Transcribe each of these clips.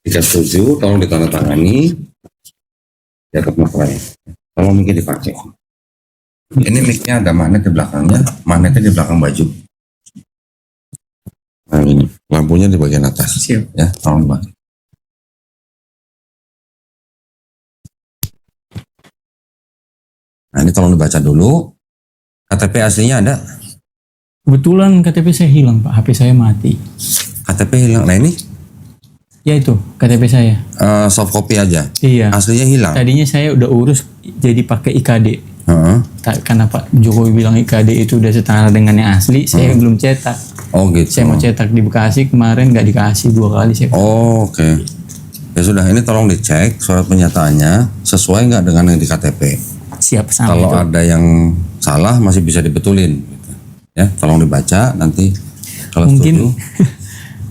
Jika setuju, tolong ditandatangani. Ya, materai. Tolong mic dipakai. Ini mic-nya ada magnet di belakangnya, magnetnya di belakang baju. Nah ini, lampunya di bagian atas. Siap. Ya, tolong dipakai. Nah ini tolong dibaca dulu. KTP aslinya ada? Kebetulan KTP saya hilang Pak, HP saya mati. KTP hilang. Nah ini? Ya itu, KTP saya. Soft copy aja? Iya. Aslinya hilang? Tadinya saya udah urus jadi pakai IKD. Karena Pak Jokowi bilang IKD itu udah setara dengan yang asli, saya belum cetak. Oh gitu. Saya mau cetak di Bekasi, kemarin nggak dikasih 2 kali saya. Oh oke. Ya sudah, ini tolong dicek surat penyataannya sesuai nggak dengan yang di KTP. Siap sama Kalau itu. ada yang salah masih bisa dibetulin. Gitu. Ya, tolong dibaca nanti kalau Mungkin setuju.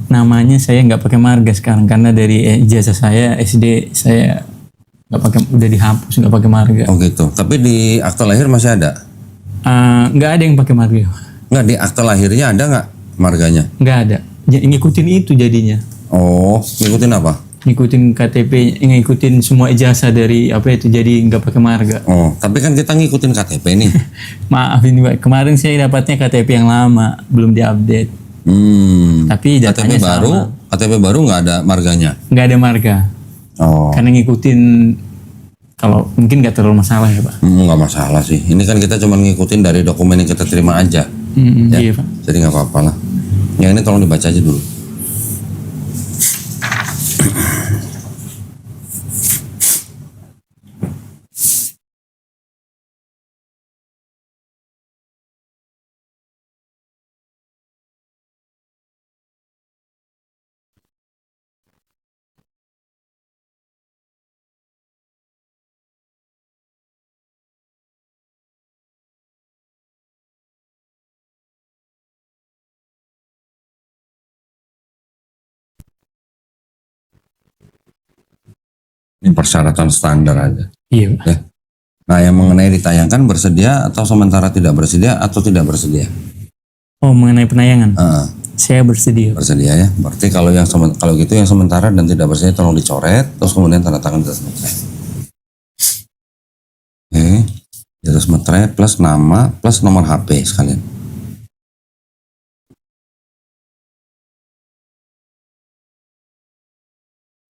namanya saya nggak pakai marga sekarang karena dari ijazah saya SD saya nggak pakai, udah dihapus, nggak pakai marga. Oh gitu. Tapi di akta lahir masih ada? Nggak ada yang pakai marga. Nggak, di akta lahirnya ada nggak marganya? Nggak ada. Ngikutin itu jadinya. Oh, ngikutin apa? Ngikutin KTP, ngikutin semua ijazah dari apa itu, jadi nggak pakai marga. Oh, tapi kan kita ngikutin KTP nih. Maaf ini Pak, kemarin saya dapatnya KTP yang lama, belum diupdate. Tapi datanya KTP baru, sama. KTP baru nggak ada marganya. Nggak ada marga. Oh, Karena ngikutin, kalau mungkin nggak terlalu masalah ya Pak. nggak masalah sih. Ini kan kita cuma ngikutin dari dokumen yang kita terima aja. Ya. Iya Pak. Jadi nggak apa-apa lah. Yang ini tolong dibaca aja dulu. Ini persyaratan standar aja. Iya Pak. Ya. Nah, yang mengenai ditayangkan bersedia atau sementara tidak bersedia atau tidak bersedia? Oh, mengenai penayangan, saya bersedia. Bersedia ya. Berarti kalau kalau gitu yang sementara dan tidak bersedia tolong dicoret, terus kemudian tanda tangan di atas materai. Oke, di atas materai plus nama plus nomor HP sekalian.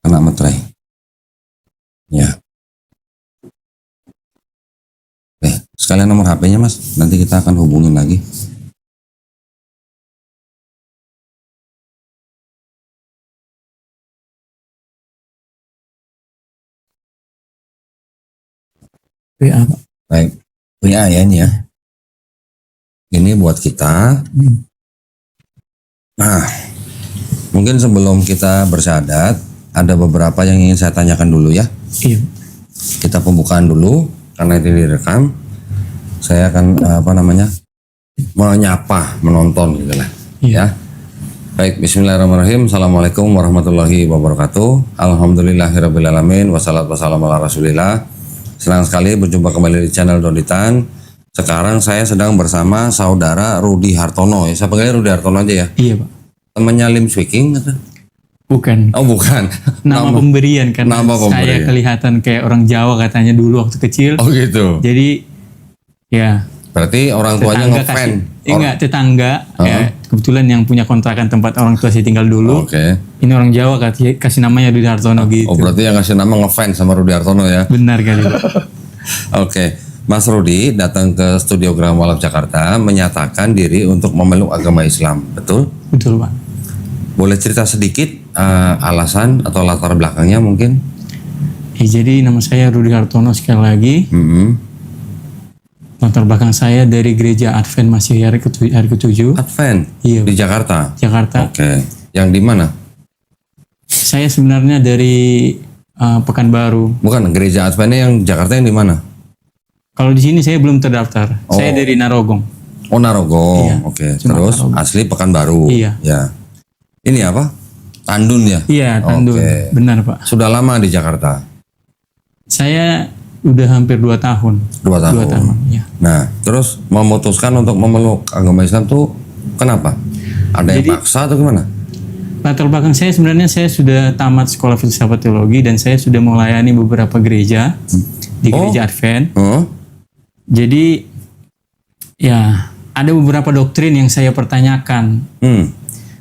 Kena materai. Ya. Oke, sekalian nomor HP-nya Mas. Nanti kita akan hubungin lagi. WA Pak. Baik, WA ya ini ya. Ini buat kita. Nah, mungkin sebelum kita bersyahadat, ada beberapa yang ingin saya tanyakan dulu ya. Iya. Kita pembukaan dulu, karena ini direkam. Saya akan menyapa, menonton gitu lah. Iya. Ya. Baik, bismillahirrahmanirrahim. Assalamualaikum warahmatullahi wabarakatuh. Alhamdulillahirrabbilalamin. Wassalatu wassalamu ala rasulillah. Senang sekali berjumpa kembali di channel Doditan. Sekarang saya sedang bersama saudara Rudi Hartono. Ya, saya panggilnya Rudi Hartono aja ya. Iya Pak. Temannya Lim Speaking gitu. Bukan. Oh bukan. Nama pemberian karena nama saya pemberian. kelihatan kayak orang Jawa katanya dulu waktu kecil. Oh gitu. Jadi ya Berarti orang tuanya ngefan. Enggak, tetangga. Ya, kebetulan yang punya kontrakan tempat orang tua saya tinggal dulu. Oke. Ini orang Jawa kasih namanya Rudi Hartono gitu. Oh berarti yang ngasih nama ngefans sama Rudi Hartono ya. Benar kali Pak. Oke. Mas Rudi datang ke Studio Graham Walaf Jakarta menyatakan diri untuk memeluk agama Islam. Betul? Betul Pak. Boleh cerita sedikit alasan atau latar belakangnya mungkin? Jadi nama saya Rudi Hartono sekali lagi. Latar belakang saya dari gereja Advent Masih hari ke-7. Advent? Iya. Di Jakarta? Jakarta. Oke. Yang di mana? Saya sebenarnya dari Pekanbaru. Bukan, gereja Adventnya yang Jakarta yang di mana? Kalau di sini saya belum terdaftar. Saya dari Narogong. Oh Narogong. Iya. Oke. Cuma Terus Narogong. asli Pekanbaru. Iya. Ya. Ini apa? Tandun ya? Iya, Tandun. Oke. Benar Pak. Sudah lama di Jakarta? Saya udah hampir 2 tahun. 2 tahun. 2 tahun, ya. Nah, terus memutuskan untuk memeluk agama Islam tuh kenapa? Ada yang Jadi, paksa atau gimana? latar belakang saya sebenarnya saya sudah tamat sekolah filsafat teologi dan saya sudah melayani beberapa gereja di gereja Advent. Oh, Jadi ya ada beberapa doktrin yang saya pertanyakan.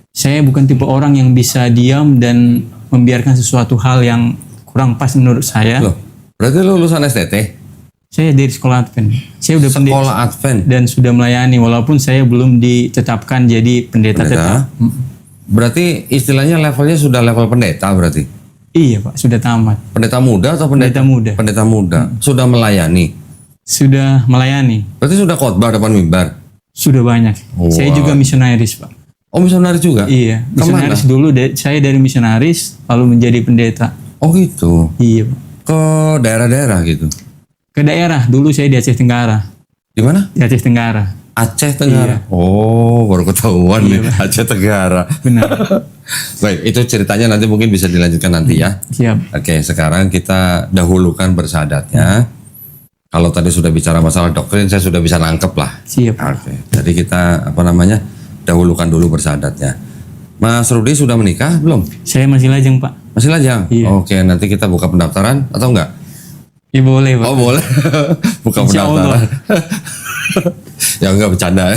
Saya bukan tipe orang yang bisa diam dan membiarkan sesuatu hal yang kurang pas menurut saya. loh, berarti lu lulusan STT? Saya dari sekolah Advent. Saya udah pendeta Sekolah Advent. dan sudah melayani walaupun saya belum ditetapkan jadi pendeta tetap. Berarti istilahnya levelnya sudah level pendeta berarti? Iya Pak, sudah tamat. Pendeta muda atau pendeta? Pendeta muda. Pendeta muda. Sudah melayani. Sudah melayani. Berarti sudah khotbah depan mimbar? Sudah banyak. Wah. Saya juga misionaris Pak. Oh, misionaris juga? Iya, Kemana? misionaris dulu. Saya dari misionaris lalu menjadi pendeta. Oh gitu. Iya Pak. Ke daerah-daerah gitu? Ke daerah, dulu saya di Aceh Tenggara. Di mana? Di Aceh Tenggara. Aceh Tenggara. Iya. Oh, baru ketahuan nih Aceh Tenggara. Benar. Baik, itu ceritanya nanti mungkin bisa dilanjutkan nanti ya. Siap. Oke, sekarang kita dahulukan bersahadatnya. Kalau tadi sudah bicara masalah doktrin, saya sudah bisa nangkep lah. Siap. Oke, jadi kita dahulukan dulu bersahadatnya. Mas Rudi sudah menikah belum? Saya masih lajang Pak. Masih lajang? Iya. Oke, nanti kita buka pendaftaran atau enggak? Ya boleh Pak. Oh boleh, buka Insya pendaftaran. Ya enggak bercanda.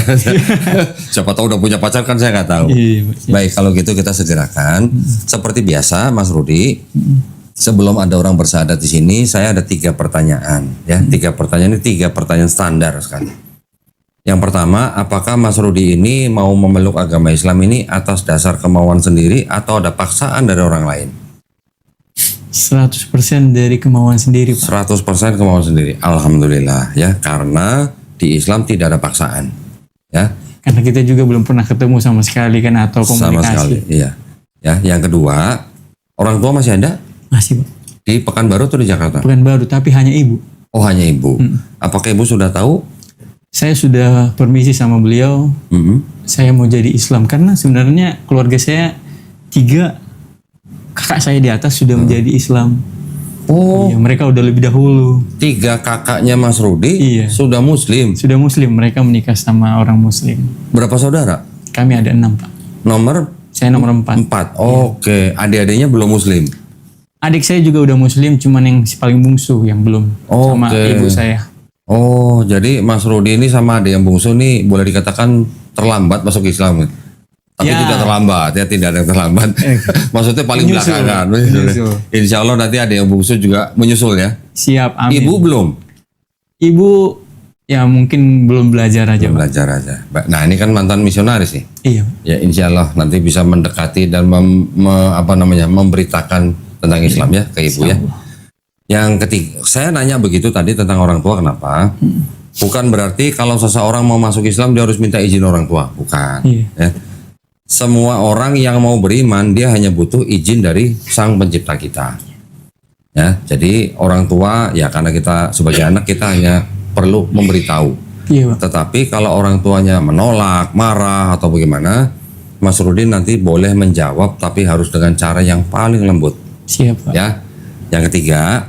Siapa tahu udah punya pacar kan saya nggak tahu. Iya Pak. Siap. Baik, kalau gitu kita segerakan. Seperti biasa, Mas Rudi. Sebelum ada orang bersahadat di sini, saya ada 3 pertanyaan. Ya, 3 pertanyaan ini 3 pertanyaan standar sekali. Yang pertama, apakah Mas Rudi ini mau memeluk agama Islam ini atas dasar kemauan sendiri atau ada paksaan dari orang lain? 100% dari kemauan sendiri Pak. 100% kemauan sendiri. Alhamdulillah ya, karena di Islam tidak ada paksaan. Ya, Karena kita juga belum pernah ketemu sama sekali kan atau komunikasi. sama sekali. Iya. Ya, yang kedua, orang tua masih ada Masih Pak. di Pekanbaru atau di Jakarta? Pekanbaru tapi hanya ibu. Oh, hanya ibu. Apakah ibu sudah tahu? Saya sudah permisi sama beliau. Saya mau jadi Islam karena sebenarnya keluarga saya 3 kakak saya di atas sudah menjadi Islam. Oh, Iya, mereka udah lebih dahulu. 3 kakaknya Mas Rudi Iya. sudah Muslim. Sudah Muslim, mereka menikah sama orang Muslim. Berapa saudara? Kami ada 6 Pak. Nomor Saya nomor 4. 4. Oke, adik-adiknya belum Muslim. Adik saya juga udah Muslim, cuman yang si paling bungsu yang belum. Sama Oke. ibu saya. Oh, jadi Mas Rudi ini sama adik yang bungsu nih boleh dikatakan terlambat masuk Islam. Tapi Ya. tidak terlambat, ya tidak ada yang terlambat. Maksudnya paling Menyusul. belakangan. Menyusul. Insya Allah nanti ada yang bungsu juga menyusul ya. Siap, amin. Ibu belum? Ibu ya mungkin belum belajar aja Pak. Belajar aja. Nah ini kan mantan misionaris nih. Iya. Ya insya Allah nanti bisa mendekati dan memberitakan tentang Islam ya ke ibu ya. Yang ketiga, saya nanya begitu tadi tentang orang tua kenapa? Bukan berarti kalau seseorang mau masuk Islam dia harus minta izin orang tua, bukan. Iya. Ya. Semua orang yang mau beriman dia hanya butuh izin dari Sang Pencipta kita. Ya, jadi orang tua ya karena kita sebagai anak kita hanya perlu memberitahu. Iya Pak. Tetapi kalau orang tuanya menolak, marah atau bagaimana, Mas Rudin nanti boleh menjawab tapi harus dengan cara yang paling lembut. Siap Pak. Ya. Yang ketiga,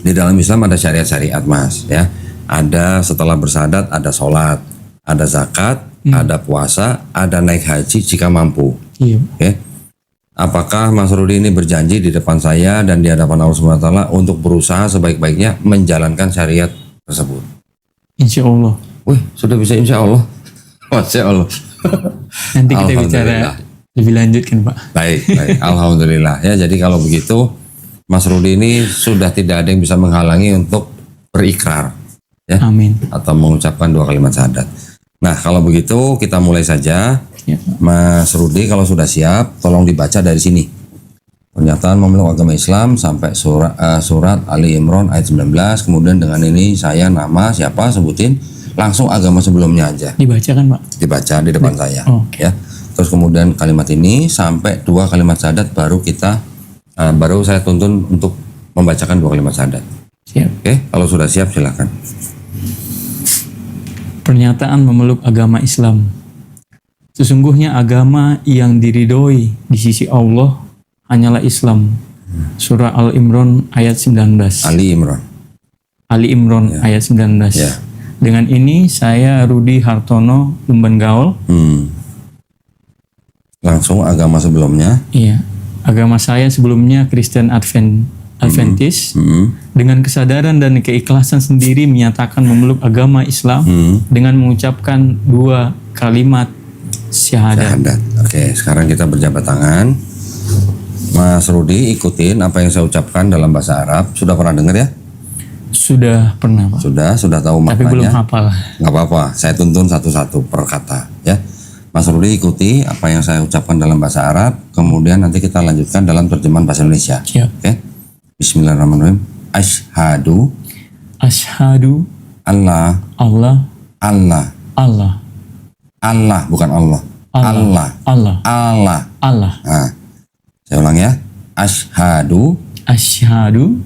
di dalam Islam ada syariat-syariat Mas ya. Ada setelah bersahadat ada sholat, ada zakat, ada puasa, ada naik haji jika mampu. Iya. Oke. Apakah Mas Rudi ini berjanji di depan saya dan di hadapan Allah SWT untuk berusaha sebaik-baiknya menjalankan syariat tersebut? Insya Allah. Wih, sudah bisa insya Allah. Masya Allah. Nanti kita bicara Alhamdulillah. lebih lanjut kan Pak. Baik, baik. Alhamdulillah. Ya, jadi kalau begitu Mas Rudi ini sudah tidak ada yang bisa menghalangi untuk berikrar. Ya, Amin. atau mengucapkan 2 kalimat syahadat. Nah, kalau begitu kita mulai saja. Ya. Mas Rudi kalau sudah siap, tolong dibaca dari sini. Pernyataan memeluk agama Islam sampai surat Ali Imran ayat 19. Kemudian dengan ini saya nama siapa sebutin, langsung agama sebelumnya aja. Dibaca kan Pak? Dibaca di depan saya. Oke. Ya. Terus kemudian kalimat ini sampai 2 kalimat syahadat baru baru saya tuntun untuk membacakan 2 kalimat syahadat. Siap. Oke, kalau sudah siap silakan. Pernyataan memeluk agama Islam. Sesungguhnya agama yang diridhoi di sisi Allah hanyalah Islam. Surah Al-Imran ayat 19. Ali Imran. Ali Imran ayat 19. Ya. Dengan ini saya Rudi Hartono Lumban Gaul Langsung agama sebelumnya. Iya. Agama saya sebelumnya Kristen Adventis. Dengan kesadaran dan keikhlasan sendiri menyatakan memeluk agama Islam dengan mengucapkan 2 kalimat syahadat. Syahadat. Oke, sekarang kita berjabat tangan. Mas Rudi ikutin apa yang saya ucapkan dalam bahasa Arab. Sudah pernah dengar ya? Sudah pernah, Pak. Sudah tahu Tapi maknanya. belum hafal. Nggak apa-apa, saya tuntun satu-satu per kata ya. Mas Rudi ikuti apa yang saya ucapkan dalam bahasa Arab, kemudian nanti kita lanjutkan dalam terjemahan bahasa Indonesia. Siap. Oke? Bismillahirrahmanirrahim. Asyhadu Asyhadu Allah Allah Allah Allah Allah bukan Allah. Allah. Allah Allah. Allah. Nah, saya ulang ya. Asyhadu Asyhadu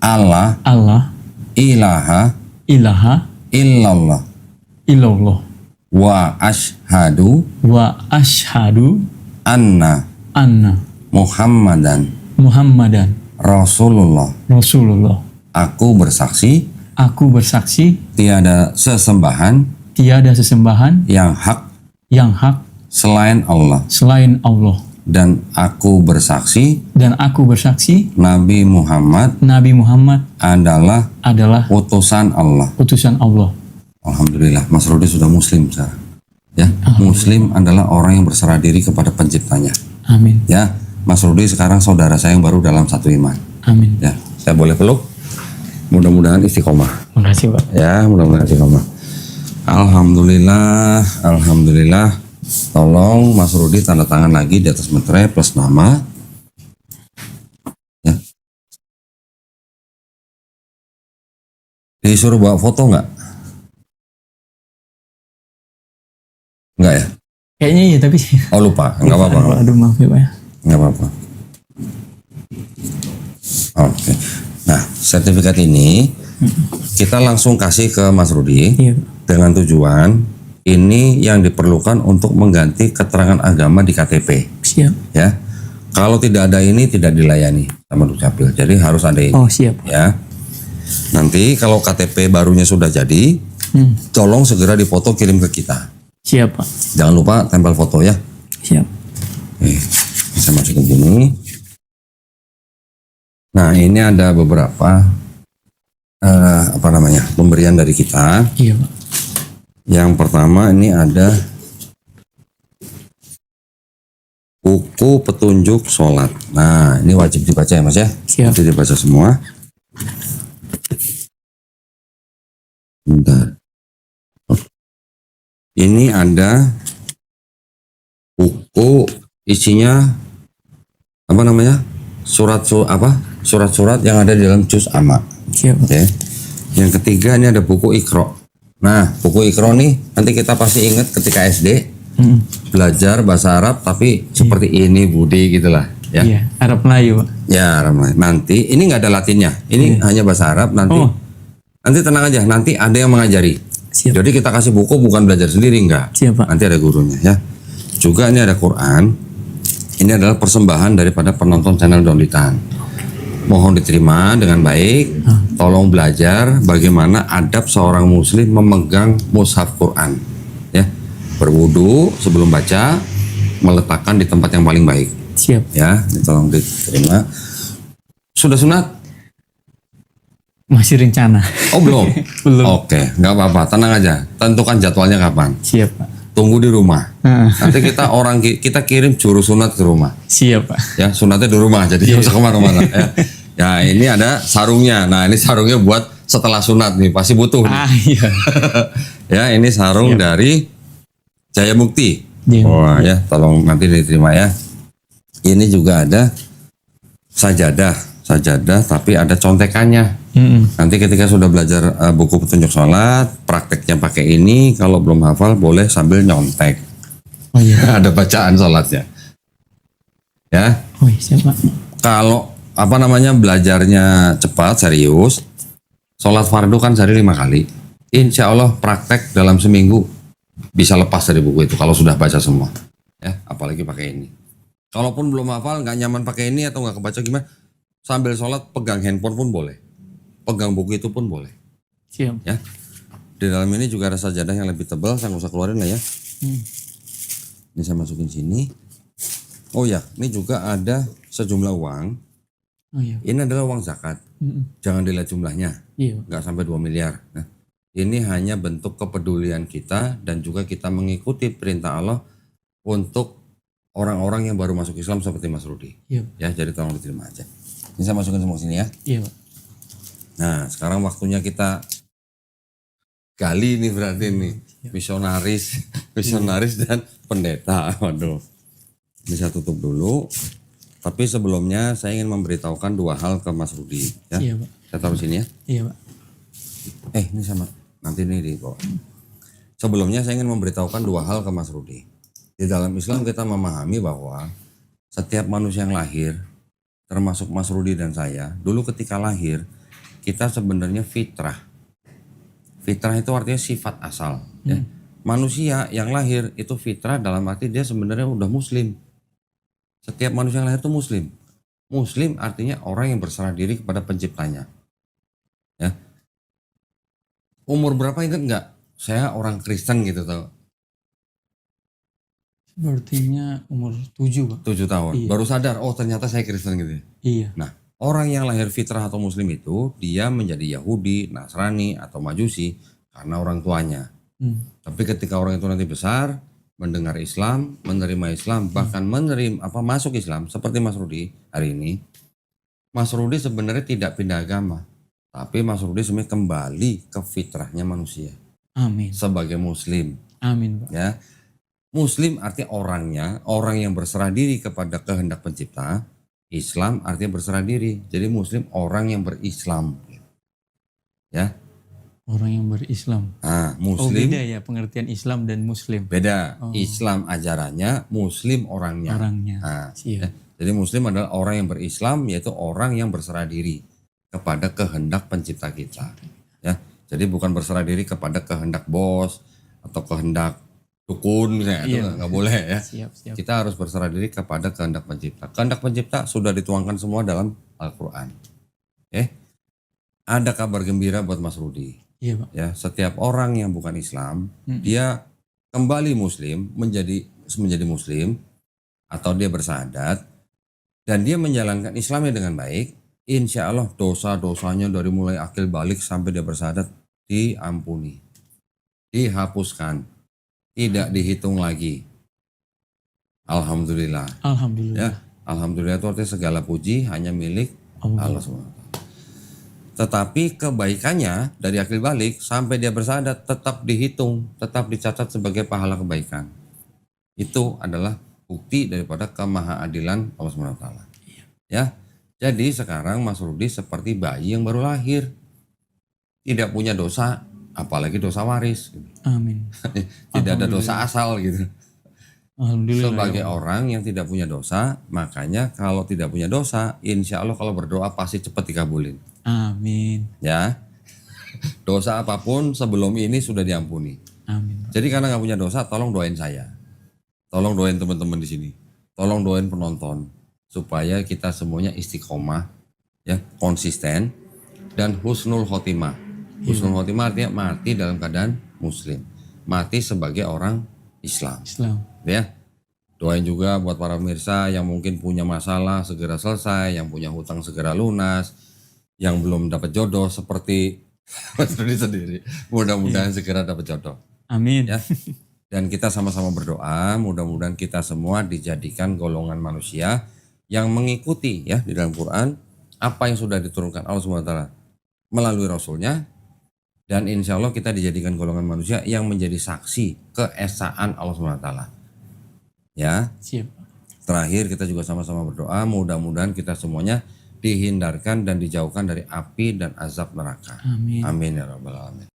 Allah Allah ilaha ilaha illallah illallah wa asyhadu wa asyhadu anna anna Muhammadan Muhammadan Rasulullah. Rasulullah. Aku bersaksi Aku bersaksi tiada sesembahan tiada sesembahan yang hak yang hak selain Allah, selain Allah, dan aku bersaksi dan aku bersaksi Nabi Muhammad Nabi Muhammad adalah adalah utusan Allah. utusan Allah. Alhamdulillah, Mas Rudi sudah muslim sekarang. Ya, muslim adalah orang yang berserah diri kepada penciptanya. Amin. Ya, Mas Rudi sekarang saudara saya yang baru dalam satu iman. Amin. Ya, saya boleh peluk? Mudah-mudahan istiqomah. Makasih, Pak. Ya, mudah-mudahan istiqomah. Alhamdulillah, alhamdulillah. Tolong Mas Rudi tanda tangan lagi di atas meterai plus nama. Ya. Disuruh bawa foto nggak? Nggak ya? Kayaknya iya, tapi Oh lupa, nggak apa-apa. Aduh, maaf ya, Pak ya. Nggak apa-apa. Oke. Nah, sertifikat ini kita langsung kasih ke Mas Rudi Iya, Pak. dengan tujuan ini yang diperlukan untuk mengganti keterangan agama di KTP. Siap. Ya, kalau tidak ada ini tidak dilayani sama Dukcapil. Jadi harus ada ini. Oh, siap. Ya. Nanti kalau KTP barunya sudah jadi, tolong segera dipoto kirim ke kita. Siap, Pak. Jangan lupa tempel foto ya. Siap. Saya masukin sini. Nah, ini ada beberapa pemberian dari kita. Iya, Pak. Yang pertama ini ada buku petunjuk sholat. Nah, ini wajib dibaca ya Mas ya. Siap. Wajib dibaca semua. Bentar. Ini ada buku isinya surat-surat yang ada di dalam juz amma. Siap. Oke. Yang ketiga ini ada buku Iqra. Nah, buku Iqra nih nanti kita pasti ingat ketika SD belajar bahasa Arab tapi seperti ini Budi gitulah ya. Iya, Arab Melayu, Pak. Ya, Arab Melayu. Nanti ini nggak ada Latinnya. Ini hanya bahasa Arab nanti. Oh. Nanti tenang aja, nanti ada yang mengajari. Siap. Jadi kita kasih buku bukan belajar sendiri enggak. Siap, Pak. Nanti ada gurunya ya. Juga ini ada Quran. Ini adalah persembahan daripada penonton channel Donditan. Mohon diterima dengan baik. Tolong belajar bagaimana adab seorang muslim memegang mushaf Quran. Ya. Berwudu sebelum baca, meletakkan di tempat yang paling baik. Siap. Ya, ini tolong diterima. Sudah sunat? Masih rencana. Oh belum? Belum. Oke, nggak apa-apa, tenang aja. Tentukan jadwalnya kapan. Siap, Pak. Tunggu di rumah. Nah, Nanti kita kirim juru sunat ke rumah. siap, Pak. Ya, sunatnya di rumah, jadi nggak usah kemana-mana. Ya. Ya, ini ada sarungnya. Nah, ini sarungnya buat setelah sunat nih, pasti butuh. Nih. Iya. Ya, ini sarung dari Jaya Mukti. Jaya Wah, ya, tolong nanti diterima ya. Ini juga ada sajadah tapi ada contekannya. Nanti ketika sudah belajar buku petunjuk sholat, prakteknya pakai ini. Kalau belum hafal boleh sambil nyontek. Oh iya. Ada bacaan sholatnya. Ya, Oh iya, siap, Pak. kalau belajarnya cepat, serius, sholat fardu kan sehari 5 kali. Insya Allah praktek dalam seminggu bisa lepas dari buku itu kalau sudah baca semua. Ya, apalagi pakai ini. Kalaupun belum hafal, nggak nyaman pakai ini atau nggak kebaca gimana, sambil sholat pegang handphone pun boleh. Pegang buku itu pun boleh. Siap. Ya. Di dalam ini juga ada sajadah yang lebih tebal, saya nggak usah keluarin lah ya. Ini saya masukin sini. Oh ya, ini juga ada sejumlah uang. Oh iya. Ini adalah uang zakat. Jangan dilihat jumlahnya, Iya, Pak. nggak sampai 2 miliar. Nah, ini hanya bentuk kepedulian kita dan juga kita mengikuti perintah Allah untuk orang-orang yang baru masuk Islam seperti Mas Rudi. Iya, Pak. Ya, jadi tolong diterima aja. Ini saya masukin semua sini ya. Iya, Pak. Nah, sekarang waktunya kita gali nih berarti nih misionaris dan pendeta. Waduh. Ini saya tutup dulu. Tapi sebelumnya saya ingin memberitahukan dua hal ke Mas Rudi ya. Iya, Pak. Saya taruh sini ya. Iya, Pak. Ini sama. Nanti ini di bawah. Sebelumnya saya ingin memberitahukan dua hal ke Mas Rudi. Di dalam Islam kita memahami bahwa setiap manusia yang lahir, termasuk Mas Rudi dan saya, dulu ketika lahir, kita sebenarnya fitrah. Fitrah itu artinya sifat asal. Ya. Manusia yang lahir itu fitrah dalam arti dia sebenarnya udah muslim. Setiap manusia yang lahir itu muslim. Muslim artinya orang yang berserah diri kepada penciptanya. Ya. Umur berapa ingat nggak? Saya orang Kristen gitu tau. Sepertinya umur 7, Pak. 7 tahun. Iya. Baru sadar, oh ternyata saya Kristen gitu ya. Iya. Nah, orang yang lahir fitrah atau muslim itu, dia menjadi Yahudi, Nasrani, atau Majusi karena orang tuanya. Tapi ketika orang itu nanti besar, mendengar Islam, menerima Islam, bahkan masuk Islam, seperti Mas Rudi hari ini, Mas Rudi sebenarnya tidak pindah agama. Tapi Mas Rudi sebenarnya kembali ke fitrahnya manusia. Amin. Sebagai muslim. Amin, Pak. Ya. Muslim artinya orangnya, orang yang berserah diri kepada kehendak pencipta. Islam artinya berserah diri. Jadi muslim orang yang berislam. Ya. Orang yang berislam. Nah, Oh, muslim beda ya pengertian Islam dan Muslim. beda. Islam ajarannya, muslim orangnya. Orangnya. Nah, Siap. ya. Jadi muslim adalah orang yang berislam, yaitu orang yang berserah diri kepada kehendak pencipta kita. Ya. Jadi bukan berserah diri kepada kehendak bos atau kehendak dukun misalnya, itu nggak boleh ya. Siap. Kita harus berserah diri kepada kehendak pencipta. Kehendak pencipta sudah dituangkan semua dalam Al-Quran. Ada kabar gembira buat Mas Rudi. Iya, Pak. Ya, setiap orang yang bukan Islam, dia kembali Muslim, menjadi Muslim, atau dia bersahadat, dan dia menjalankan Islamnya dengan baik, insya Allah dosa-dosanya dari mulai akil balik sampai dia bersahadat diampuni, dihapuskan, tidak dihitung lagi. Alhamdulillah. Alhamdulillah. Ya, alhamdulillah itu artinya segala puji hanya milik Allah SWT. Tetapi kebaikannya dari akil balik sampai dia bersahadat tetap dihitung, tetap dicatat sebagai pahala kebaikan. Itu adalah bukti daripada kemahaadilan Allah SWT. Ya, jadi sekarang Mas Rudi seperti bayi yang baru lahir, tidak punya dosa, apalagi dosa waris. Amin. Tidak ada dosa asal gitu. Alhamdulillah. Sebagai orang yang tidak punya dosa, makanya kalau tidak punya dosa, insya Allah kalau berdoa pasti cepat dikabulin. Amin. Ya, dosa apapun sebelum ini sudah diampuni. Amin. Jadi karena nggak punya dosa, tolong doain saya, tolong doain teman-teman di sini, tolong doain penonton supaya kita semuanya istiqomah, ya, konsisten dan husnul khotimah. Husnul khotimah artinya mati dalam keadaan muslim, mati sebagai orang Islam. Ya, doain juga buat para pemirsa yang mungkin punya masalah segera selesai, yang punya hutang segera lunas, yang belum dapat jodoh seperti Mas Rudi sendiri, mudah-mudahan segera dapat jodoh. Amin. Ya, dan kita sama-sama berdoa, mudah-mudahan kita semua dijadikan golongan manusia yang mengikuti ya di dalam Quran apa yang sudah diturunkan Allah SWT melalui Rasulnya, dan insya Allah kita dijadikan golongan manusia yang menjadi saksi keesaan Allah SWT. Ya. Siap. Terakhir kita juga sama-sama berdoa, mudah-mudahan kita semuanya dihindarkan dan dijauhkan dari api dan azab neraka. Amin. Amin ya rabbal alamin.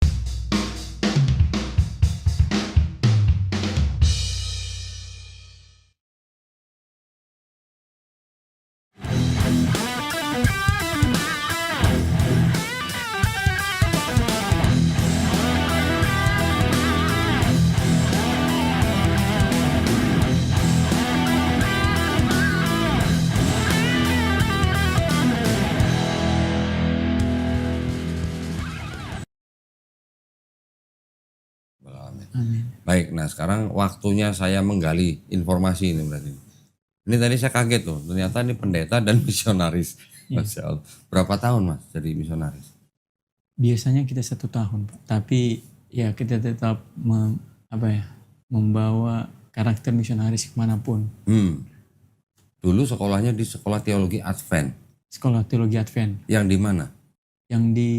Amin. Baik, nah sekarang waktunya saya menggali informasi ini berarti. Ini tadi saya kaget tuh, ternyata ini pendeta dan misionaris. Masya Allah. Berapa tahun Mas jadi misionaris? Biasanya kita 1 tahun, Pak. Tapi ya kita tetap membawa karakter misionaris kemanapun. Dulu sekolahnya di sekolah teologi Advent. Sekolah teologi Advent. Yang di mana? Yang di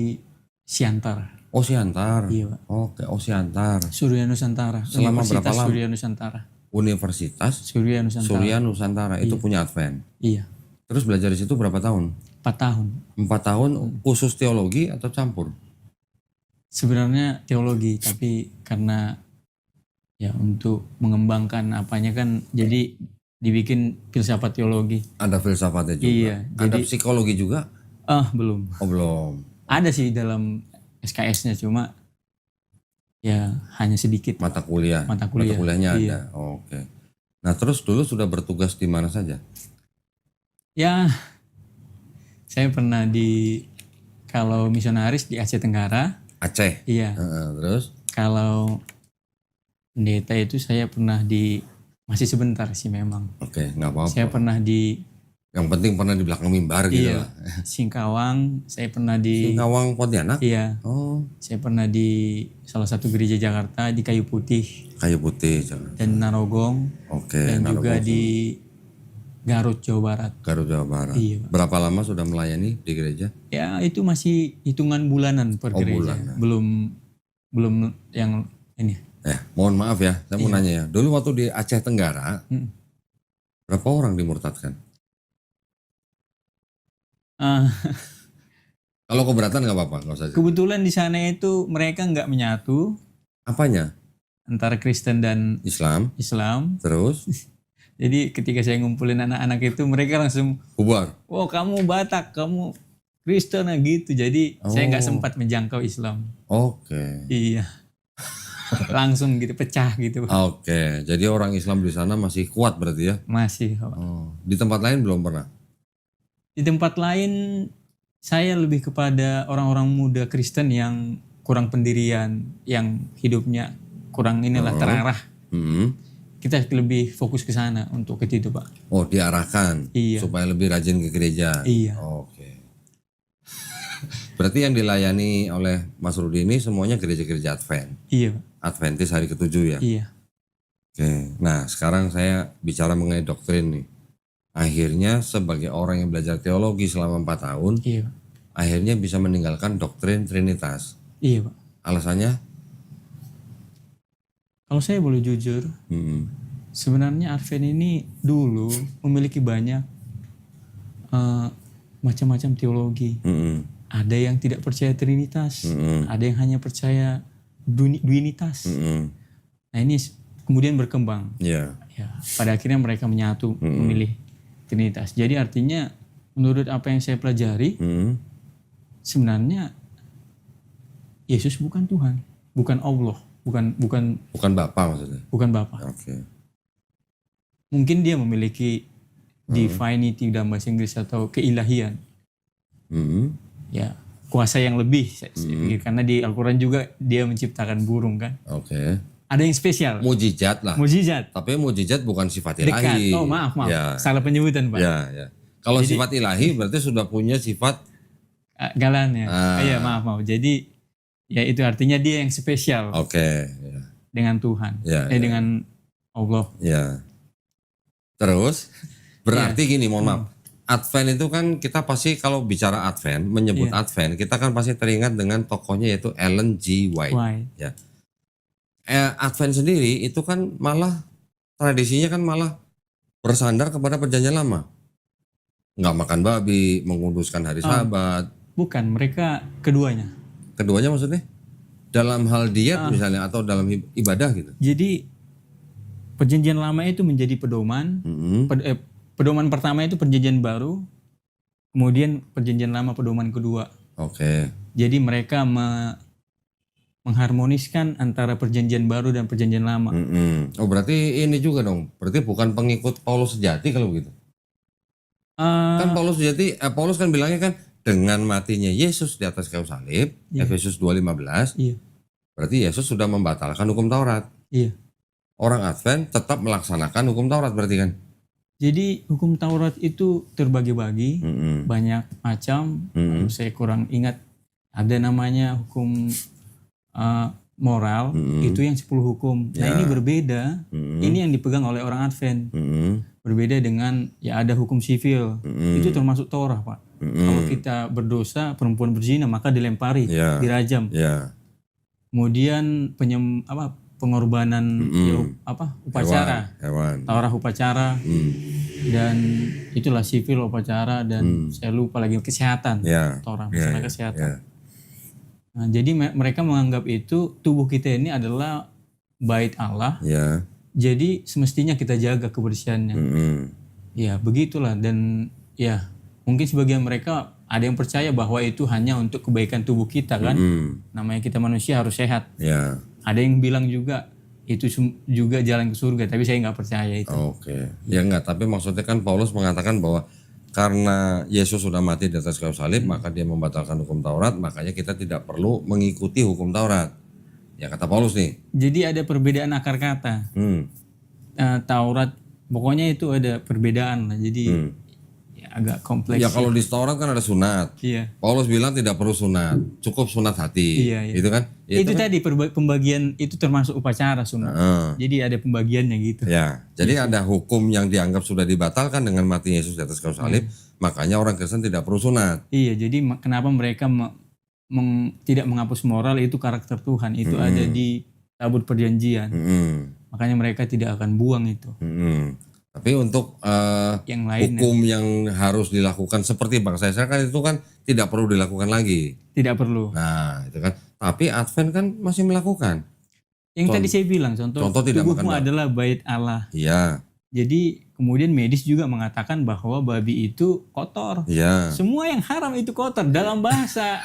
Siantar. Oh Siantar. Iya, Pak. Oke, oh Siantar. Surya Nusantara. Selama berapa lama? Surya Nusantara. Universitas Surya Nusantara. Surya Nusantara itu punya Advent. Iya. Terus belajar di situ berapa tahun? 4 tahun. 4 tahun khusus teologi atau campur? Sebenarnya teologi, tapi karena ya untuk mengembangkan apanya kan jadi dibikin filsafat teologi. Ada filsafatnya juga. Iya, Ada jadi- psikologi juga? Belum. Oh belum. Ada sih dalam SKS-nya, cuma ya hanya sedikit. Mata kuliah. Mata kuliah. Mata kuliahnya Iya. ada. Oke. Nah terus dulu sudah bertugas di mana saja? Ya, saya pernah kalau misionaris di Aceh Tenggara. Aceh. Iya. Terus? Kalau pendeta itu saya pernah masih sebentar sih memang. Oke, nggak apa-apa. Saya pernah di Yang penting pernah di belakang mimbar gitu iya, lah. Singkawang, saya pernah di Singkawang Pontianak? iya, Oh, saya pernah di salah satu gereja Jakarta di Kayu Putih Kayu Putih. Jangan. dan Narogong, Oke, dan juga Narogong. di Garut Jawa Barat. Garut Jawa Barat. Iya. Berapa lama sudah melayani di gereja? Ya itu masih hitungan bulanan per Oh, gereja, bulanan. belum yang ini. Mohon maaf ya, saya mau Iya. nanya ya. Dulu waktu di Aceh Tenggara, Hmm. berapa orang dimurtadkan? Ah, Kalau keberatan nggak apa-apa, nggak usah. kebetulan di sana itu mereka nggak menyatu Apanya? antara Kristen dan Islam, Islam. terus Jadi ketika saya ngumpulin anak-anak itu mereka langsung, bubar. oh kamu Batak, kamu Kristen nah gitu. Jadi saya nggak sempat menjangkau Islam. Oke. Iya. Langsung gitu pecah gitu. Oke, jadi orang Islam di sana masih kuat berarti ya? Masih. Oh, di tempat lain belum pernah? Di tempat lain saya lebih kepada orang-orang muda Kristen yang kurang pendirian, yang hidupnya kurang terarah. Hmm. Kita lebih fokus ke sana untuk ke situ, Pak. Oh, diarahkan Iya. supaya lebih rajin ke gereja. Iya. Oke. Berarti yang dilayani oleh Mas Rudi ini semuanya gereja-gereja Advent. Iya, Pak. Adventis hari ke-7 ya? Iya. Oke. Nah, sekarang saya bicara mengenai doktrin nih. Akhirnya sebagai orang yang belajar teologi selama 4 tahun, Iya, Pak. akhirnya bisa meninggalkan doktrin Trinitas. Iya, Pak. Alasannya? Kalau saya boleh jujur, sebenarnya Advent ini dulu memiliki banyak macam-macam teologi. Ada yang tidak percaya Trinitas, ada yang hanya percaya duinitas. Nah ini kemudian berkembang. Ya. Ya, pada akhirnya mereka menyatu memilih Trinitas. Jadi artinya menurut apa yang saya pelajari, sebenarnya Yesus bukan Tuhan, bukan Allah, Bukan Bapa maksudnya? bukan Bapa. Oke. Mungkin dia memiliki divinity dalam bahasa Inggris atau keilahian. Ya, kuasa yang lebih saya pikir. Karena di Al-Quran juga dia menciptakan burung kan. Oke. Ada yang spesial, Mujizat lah. mujizat, Tapi mujizat bukan sifat dekat. ilahi. Oh maaf, Ya. salah penyebutan Pak. Ya. Kalau sifat ilahi berarti sudah punya sifat. Galan ya. Ah. Iya maaf. Jadi ya itu artinya dia yang spesial Oke. Ya. dengan Tuhan, Ya, dengan Allah. Ya. Terus berarti gini, mohon maaf. Advent itu kan kita pasti kalau bicara Advent, menyebut Advent, kita kan pasti teringat dengan tokohnya yaitu Ellen G. White. Why? Ya. Advent sendiri itu kan malah tradisinya kan malah bersandar kepada perjanjian lama. Nggak makan babi, menguduskan hari Sabat. Bukan, mereka keduanya. Keduanya maksudnya dalam hal diet misalnya atau dalam ibadah gitu. Jadi perjanjian lama itu menjadi pedoman. Pedoman pertama itu perjanjian baru, kemudian perjanjian lama pedoman kedua. Oke. Jadi mereka mengharmoniskan antara perjanjian baru dan perjanjian lama. Oh berarti ini juga dong. Berarti bukan pengikut Paulus sejati kalau begitu. Kan Paulus sejati, Paulus kan bilangnya kan dengan matinya Yesus di atas kayu salib, Efesus 2:15. Iya. Berarti Yesus sudah membatalkan hukum Taurat. Iya. Orang Advent tetap melaksanakan hukum Taurat berarti kan? Jadi hukum Taurat itu terbagi-bagi, banyak macam. Kalau saya kurang ingat, ada namanya hukum moral, itu yang 10 hukum. Nah ini berbeda, ini yang dipegang oleh orang Advent. Berbeda dengan ya ada hukum sivil, itu termasuk Torah Pak. Kalau kita berdosa, perempuan berzina maka dilempari, dirajam. Kemudian pengorbanan upacara, Taurah upacara, dan itulah sivil upacara, dan saya lupa lagi kesehatan, Taurah masalah kesehatan. Nah, jadi mereka menganggap itu tubuh kita ini adalah bait Allah, jadi semestinya kita jaga kebersihannya. Ya begitulah, dan ya mungkin sebagian mereka ada yang percaya bahwa itu hanya untuk kebaikan tubuh kita kan, namanya kita manusia harus sehat. Ada yang bilang juga itu juga jalan ke surga, tapi saya nggak percaya itu. Ya enggak, tapi maksudnya kan Paulus mengatakan bahwa karena Yesus sudah mati di atas kayu salib, maka dia membatalkan hukum Taurat, makanya kita tidak perlu mengikuti hukum Taurat. Ya kata Paulus nih. Jadi ada perbedaan akar kata. Taurat, pokoknya itu ada perbedaan lah. Jadi ya agak kompleks. Ya kalau di Taurat kan ada sunat. Paulus bilang tidak perlu sunat, cukup sunat hati. Itu kan? Itu kan? Tadi pembagian itu termasuk upacara sunat. Jadi ada pembagiannya gitu. Ya, jadi ada hukum yang dianggap sudah dibatalkan dengan mati Yesus di atas kayu salib, makanya orang Kristen tidak perlu sunat. Iya, jadi kenapa mereka tidak menghapus moral, itu karakter Tuhan, itu ada di tabut perjanjian. Makanya mereka tidak akan buang itu. Tapi untuk yang lain, hukum yang harus dilakukan seperti bangsa Israel kan itu kan tidak perlu dilakukan lagi. Tidak perlu. Nah, itu kan. Tapi Advent kan masih melakukan. Yang tadi saya bilang, contoh tubuhmu adalah bait Allah. Iya. Jadi kemudian medis juga mengatakan bahwa babi itu kotor. Semua yang haram itu kotor. Dalam bahasa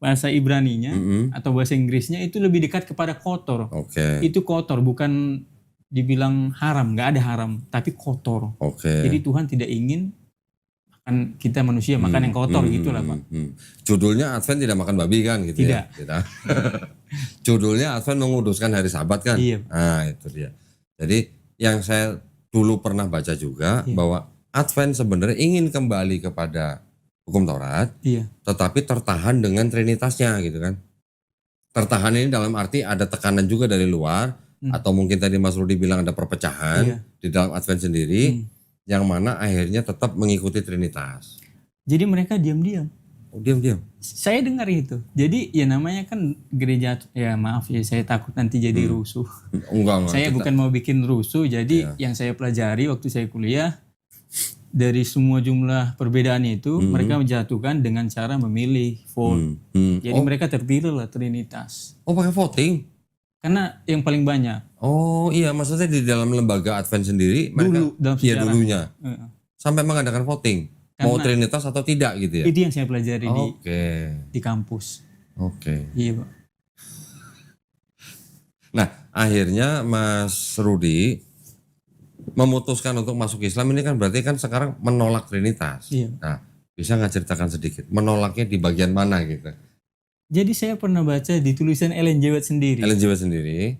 bahasa Ibraninya atau bahasa Inggrisnya itu lebih dekat kepada kotor. Itu kotor, bukan dibilang haram, nggak ada haram, tapi kotor. Jadi Tuhan tidak ingin makan kita manusia makan yang kotor gitulah Pak. Judulnya Advent tidak makan babi kan gitu. Tidak. Ya. Judulnya Advent menguduskan hari Sabat kan. Nah itu dia. Jadi yang saya dulu pernah baca juga bahwa Advent sebenarnya ingin kembali kepada hukum Taurat, tetapi tertahan dengan trinitasnya gitu kan. Tertahan ini dalam arti ada tekanan juga dari luar, atau mungkin tadi Mas Rudi bilang ada perpecahan di dalam Advent sendiri, yang mana akhirnya tetap mengikuti trinitas. Jadi mereka diam-diam. Diam-diam. Saya dengar itu. Jadi ya namanya kan gereja, ya maaf ya saya takut nanti jadi rusuh. Enggak, saya bukan mau bikin rusuh, jadi yang saya pelajari waktu saya kuliah, dari semua jumlah perbedaan itu mereka menjatuhkan dengan cara memilih vote. Jadi mereka terpilih lah trinitas. Pakai voting? Karena yang paling banyak. Iya, maksudnya di dalam lembaga Advent sendiri mereka dalam sejarah, dulunya sampai mengadakan voting. Karena mau trinitas atau tidak gitu ya? Itu yang saya pelajari di kampus. Iya Pak. Nah akhirnya Mas Rudi memutuskan untuk masuk Islam ini kan berarti kan sekarang menolak trinitas. Nah bisa nggak ceritakan sedikit menolaknya di bagian mana gitu? Jadi saya pernah baca di tulisan Ellen G. White sendiri. Ellen G. White sendiri.